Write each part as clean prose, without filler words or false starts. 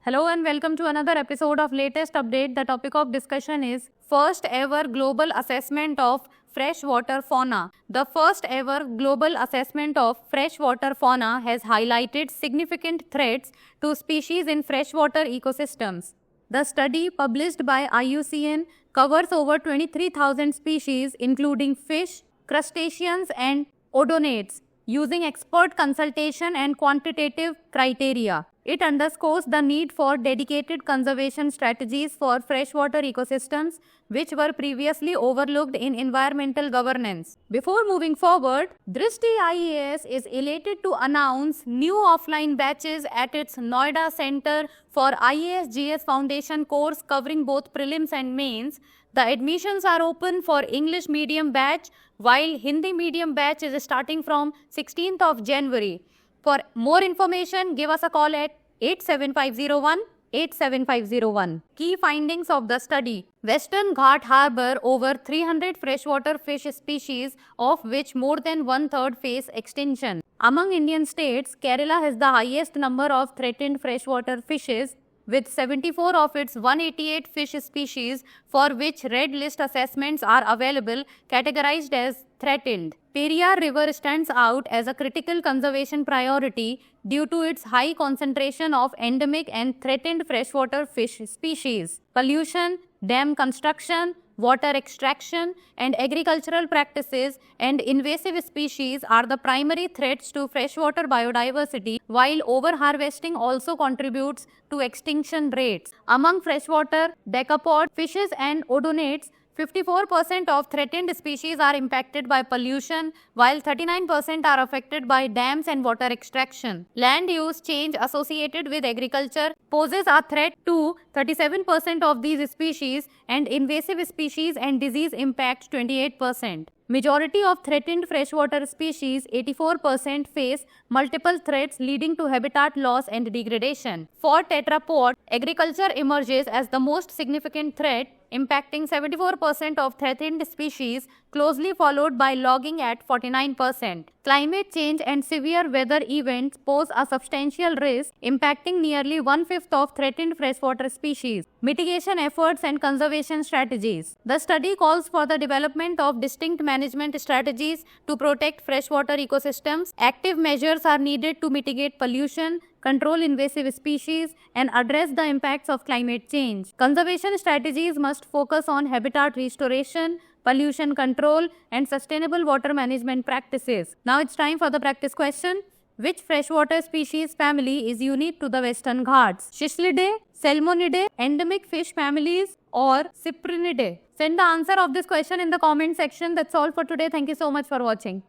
Hello and welcome to another episode of Latest Update. The topic of discussion is first ever global assessment of freshwater fauna. The first ever global assessment of freshwater fauna has highlighted significant threats to species in freshwater ecosystems. The study, published by IUCN, covers over 23,000 species including fish, crustaceans and odonates, using expert consultation and quantitative criteria. It underscores the need for dedicated conservation strategies for freshwater ecosystems, which were previously overlooked in environmental governance. Before moving forward, Drishti IAS is elated to announce new offline batches at its Noida Center for IAS GS Foundation course covering both prelims and mains. The admissions are open for English medium batch, while Hindi medium batch is starting from 16th of January. For more information, give us a call at 87501. Key findings of the study. Western Ghat harbor over 300 freshwater fish species, of which more than one-third face extinction. Among Indian states, Kerala has the highest number of threatened freshwater fishes, with 74 of its 188 fish species for which red list assessments are available categorized as threatened. Periyar River stands out as a critical conservation priority due to its high concentration of endemic and threatened freshwater fish species. Pollution, dam construction, water extraction and agricultural practices and invasive species are the primary threats to freshwater biodiversity, while overharvesting also contributes to extinction rates. Among freshwater decapod fishes and odonates, 54% of threatened species are impacted by pollution, while 39% are affected by dams and water extraction. Land use change associated with agriculture poses a threat to 37% of these species, and invasive species and disease impact 28%. Majority of threatened freshwater species, 84%, face multiple threats leading to habitat loss and degradation. For tetrapod, agriculture emerges as the most significant threat, impacting 74% of threatened species, closely followed by logging at 49%. Climate change and severe weather events pose a substantial risk, impacting nearly one-fifth of threatened freshwater species. Mitigation efforts and conservation strategies. The study calls for the development of distinct management strategies to protect freshwater ecosystems. Active measures are needed to mitigate pollution, control invasive species, and address the impacts of climate change. Conservation strategies must focus on habitat restoration, pollution control, and sustainable water management practices. Now it's time for the practice question. Which freshwater species family is unique to the Western Ghats? Cichlidae, Salmonidae, endemic fish families, or Cyprinidae? Send the answer of this question in the comment section. That's all for today. Thank you so much for watching.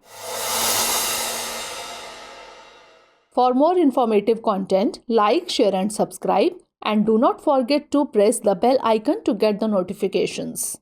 For more informative content, like, share and subscribe, and do not forget to press the bell icon to get the notifications.